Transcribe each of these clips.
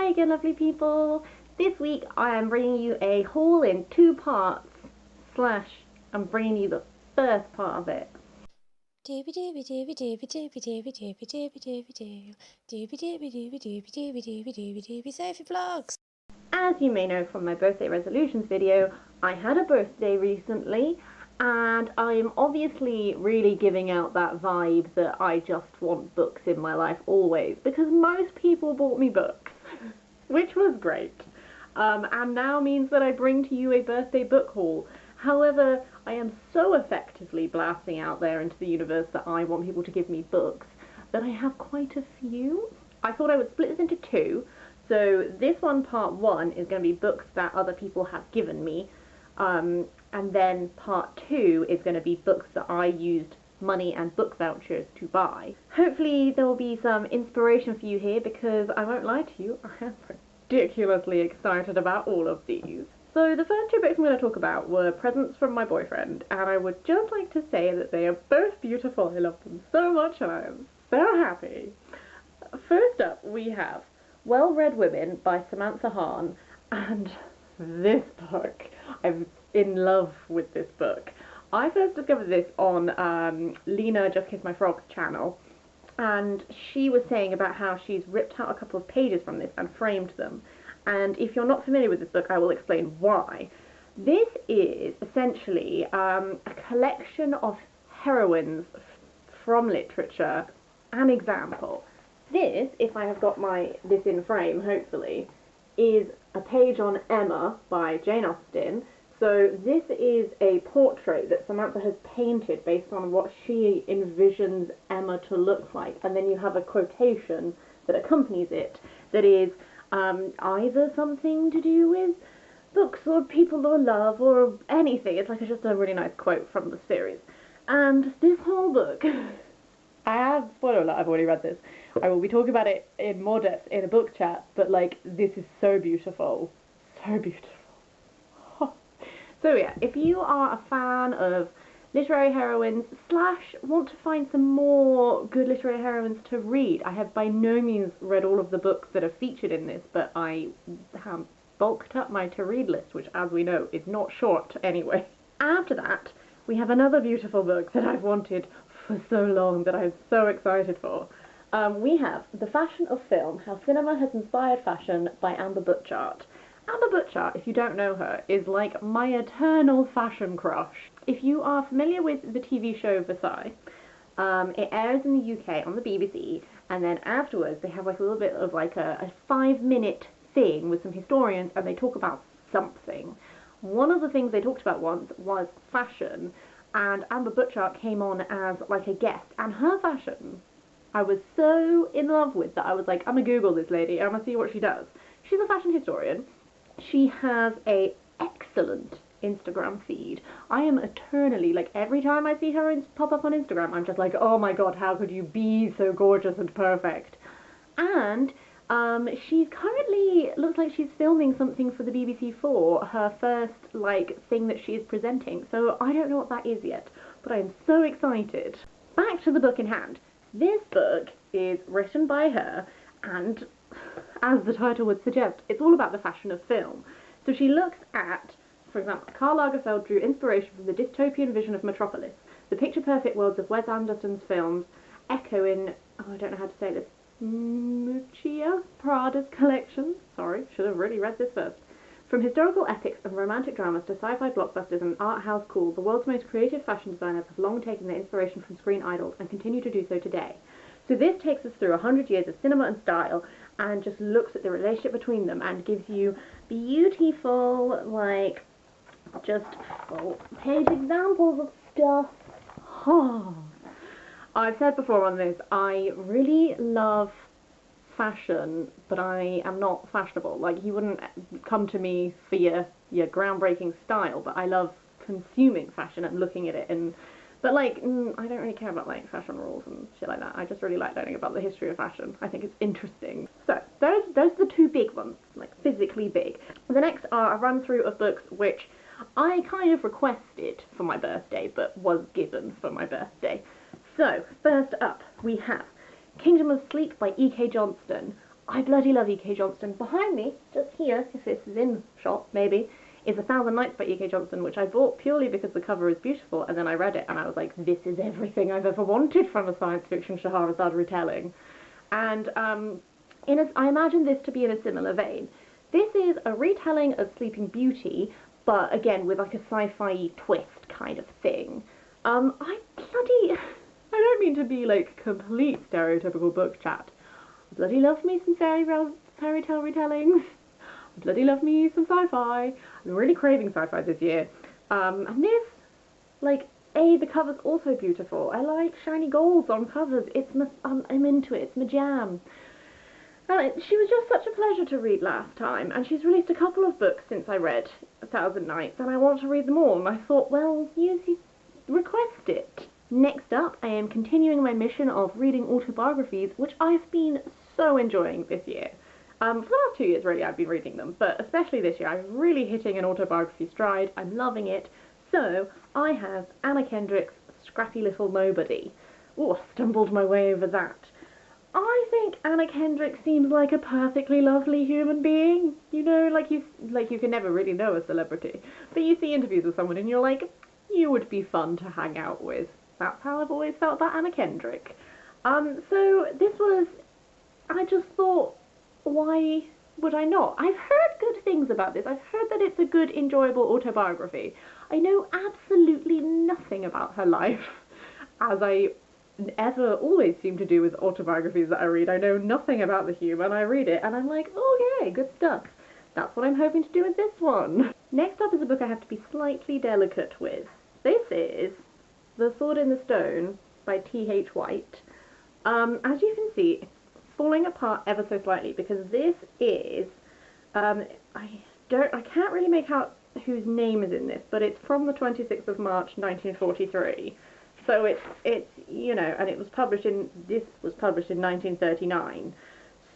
Hi again, lovely people. This week I am bringing you a haul in two parts, slash I'm bringing you the first part of it. Sophie Vlogs. As you may know from my birthday resolutions video, I had a birthday recently and I am obviously really giving out that vibe that I just want books in my life always, because most people bought me books, which was great. And now means that I bring to you a birthday book haul. However, I am so effectively blasting out there into the universe that I want people to give me books that I have quite a few. I thought I would split this into two. So this one, part one, is going to be books that other people have given me. And then part two is going to be books that I used money and book vouchers to buy. Hopefully there will be some inspiration for you here, because I won't lie to you, I am ridiculously excited about all of these. So the first two books I'm going to talk about were presents from my boyfriend, and I would just like to say that they are both beautiful. I love them so much and I am so happy. First up we have Well-Read Women by Samantha Hahn, and this book, I'm in love with this book. I first discovered this on Lena Just Kiss My Frog channel, and she was saying about how she's ripped out a couple of pages from this and framed them. And if you're not familiar with this book, I will explain why. This is essentially a collection of heroines from literature. An example. This, if I have got this in frame, hopefully, is a page on Emma by Jane Austen. So this is a portrait that Samantha has painted based on what she envisions Emma to look like, and then you have a quotation that accompanies it that is either something to do with books or people or love or anything. It's like just a really nice quote from the series. And this whole book, I have, spoiler alert, I've already read this. I will be talking about it in more depth in a book chat, but like, this is so beautiful. So beautiful. So yeah, if you are a fan of literary heroines, slash want to find some more good literary heroines to read, I have by no means read all of the books that are featured in this, but I have bulked up my to-read list, which, as we know, is not short anyway. After that, we have another beautiful book that I've wanted for so long, that I'm so excited for. We have The Fashion of Film, How Cinema Has Inspired Fashion by Amber Butchart. Amber Butchart, if you don't know her, is like my eternal fashion crush. If you are familiar with the TV show Versailles, it airs in the UK on the BBC, and then afterwards they have like a little bit of like a 5-minute thing with some historians, and they talk about something. One of the things they talked about once was fashion, and Amber Butchart came on as like a guest, and her fashion I was so in love with that I was like, I'm gonna Google this lady, I'm gonna see what she does. She's a fashion historian. She has a excellent Instagram feed. I am eternally, like, every time I see her pop up on Instagram, I'm just like, oh my god, how could you be so gorgeous and perfect? And she's currently, looks like she's filming something for the BBC4, her first, like, thing that she is presenting. So I don't know what that is yet, but I'm so excited. Back to the book in hand. This book is written by her, and as the title would suggest, it's all about the fashion of film. So she looks at, for example, Karl Lagerfeld drew inspiration from the dystopian vision of Metropolis. The picture-perfect worlds of Wes Anderson's films echo in, oh, I don't know how to say this, Miuccia Prada's collection. Sorry, should have really read this first. From historical epics and romantic dramas to sci-fi blockbusters and art house cool, the world's most creative fashion designers have long taken their inspiration from screen idols and continue to do so today. So this takes us through 100 years of cinema and style, and just looks at the relationship between them and gives you beautiful, like, just full-page examples of stuff. Oh. I've said before on this, I really love fashion, but I am not fashionable. Like, you wouldn't come to me for your groundbreaking style, but I love consuming fashion and looking at it, and but like, I don't really care about like fashion rules and shit like that. I just really like learning about the history of fashion. I think it's interesting. So those are the two big ones, like physically big. The next are a run through of books which I kind of requested for my birthday, but was given for my birthday. So first up we have Kingdom of Sleep by E.K. Johnston. I bloody love E.K. Johnston. Behind me, just here, if this is in shot, maybe, is A Thousand Nights by E.K. Johnston, which I bought purely because the cover is beautiful, and then I read it and I was like, this is everything I've ever wanted from a science fiction Scheherazade retelling. And I imagine this to be in a similar vein. This is a retelling of Sleeping Beauty, but again with like a sci-fi twist kind of thing. I don't mean to be like complete stereotypical book chat. I bloody love me some fairy tale retellings. I bloody love me some sci-fi. I'm really craving sci-fi this year. And this, like, the cover's also beautiful. I like shiny golds on covers. I'm into it. It's my jam. She was just such a pleasure to read last time, and she's released a couple of books since I read A Thousand Nights, and I want to read them all, and I thought, well, you request it. Next up, I am continuing my mission of reading autobiographies, which I've been so enjoying this year. For the last 2 years, really, I've been reading them, but especially this year, I'm really hitting an autobiography stride. I'm loving it. So, I have Anna Kendrick's Scrappy Little Nobody. Oh, I stumbled my way over that. I think Anna Kendrick seems like a perfectly lovely human being. You know, like you can never really know a celebrity, but you see interviews with someone and you're like, you would be fun to hang out with. That's how I've always felt about Anna Kendrick. So this was, I just thought, why would I not? I've heard good things about this. I've heard that it's a good, enjoyable autobiography. I know absolutely nothing about her life, as I ever always seem to do with autobiographies that I read. I know nothing about the human. I read it and I'm like, okay, good stuff. That's what I'm hoping to do with this one. Next up is a book I have to be slightly delicate with. This is The Sword in the Stone by T.H. White. As you can see, it's falling apart ever so slightly because this is, I can't really make out whose name is in this, but it's from the 26th of March 1943. So it's you know, and this was published in 1939.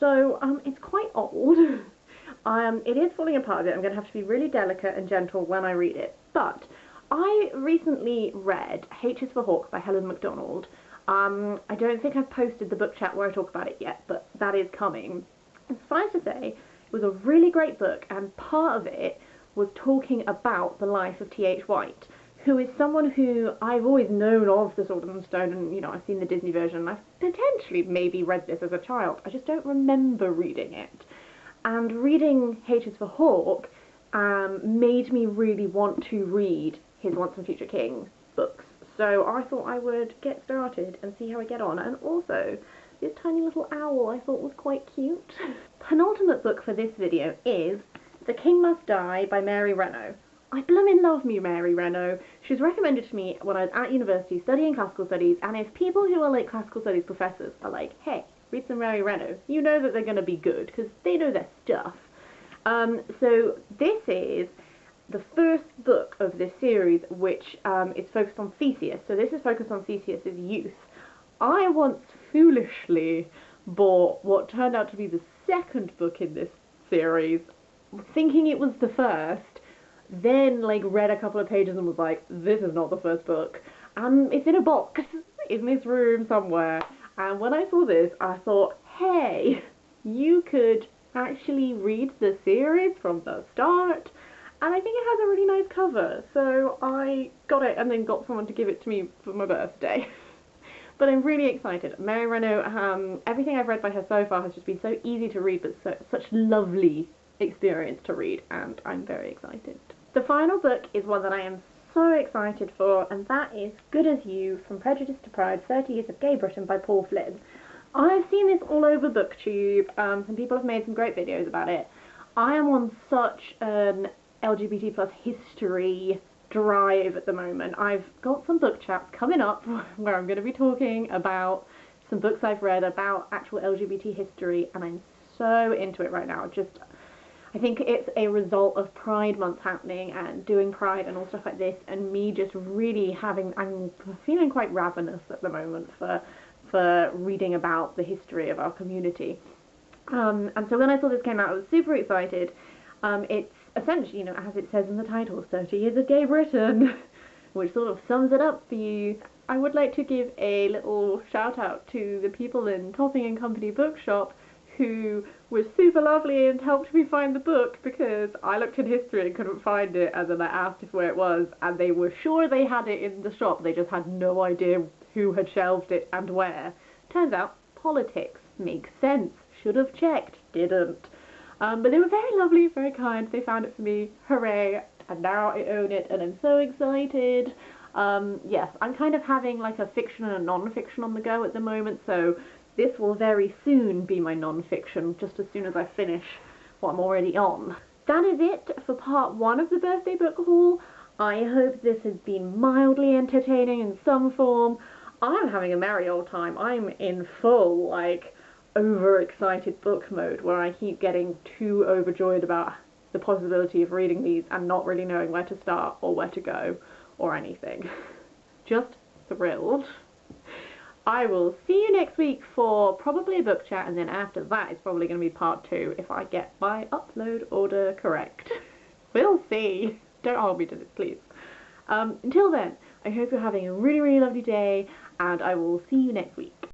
So it's quite old. It is falling apart a bit. I'm going to have to be really delicate and gentle when I read it. But I recently read H is for Hawk by Helen Macdonald. I don't think I've posted the book chat where I talk about it yet, but that is coming. And suffice to say, it was a really great book, and part of it was talking about the life of T.H. White, who is someone who I've always known of The Sword in the Stone, and, you know, I've seen the Disney version, and I've potentially maybe read this as a child. I just don't remember reading it. And reading H is for Hawk made me really want to read his Once and Future King books. So I thought I would get started and see how I get on. And also, this tiny little owl I thought was quite cute. Penultimate book for this video is The King Must Die by Mary Renault. I bloomin' love me Mary Renault. She was recommended to me when I was at university studying classical studies, and if people who are like classical studies professors are like, hey, read some Mary Renault, you know that they're going to be good, because they know their stuff. So this is the first book of this series, which is focused on Theseus. So this is focused on Theseus's youth. I once foolishly bought what turned out to be the second book in this series, thinking it was the first, then like read a couple of pages and was like, this is not the first book. And it's in a box in this room somewhere. And when I saw this, I thought, hey, you could actually read the series from the start. And I think it has a really nice cover, so I got it and then got someone to give it to me for my birthday. But I'm really excited. Mary Renault, everything I've read by her so far has just been so easy to read, but such lovely experience to read, and I'm very excited. The final book is one that I am so excited for, and that is Good As You, From Prejudice to Pride, 30 Years of Gay Britain by Paul Flynn. I've seen this all over BookTube. Some people have made some great videos about it. I am on such an LGBT plus history drive at the moment. I've got some book chats coming up where I'm going to be talking about some books I've read about actual LGBT history, and I'm so into it right now. I think it's a result of Pride Month happening and doing Pride and all stuff like this, and me just really I'm feeling quite ravenous at the moment for reading about the history of our community. And so when I saw this came out, I was super excited. It's essentially, you know, as it says in the title, 30 Years of Gay Britain, which sort of sums it up for you. I would like to give a little shout out to the people in Topping and Company Bookshop who was super lovely and helped me find the book because I looked in history and couldn't find it, and then I asked if where it was, and they were sure they had it in the shop, they just had no idea who had shelved it and where. Turns out, politics. Makes sense. Should have checked. Didn't. But they were very lovely, very kind. They found it for me. Hooray. And now I own it, and I'm so excited. Yes, I'm kind of having like a fiction and a non-fiction on the go at the moment, so this will very soon be my non-fiction, just as soon as I finish what I'm already on. That is it for part 1 of the birthday book haul. I hope this has been mildly entertaining in some form. I'm having a merry old time. I'm in full, like, overexcited book mode, where I keep getting too overjoyed about the possibility of reading these and not really knowing where to start or where to go or anything. Just thrilled. I will see you next week for probably a book chat, and then after that it's probably going to be part 2 if I get my upload order correct. We'll see. Don't hold me to this, please. Until then, I hope you're having a really, really lovely day, and I will see you next week.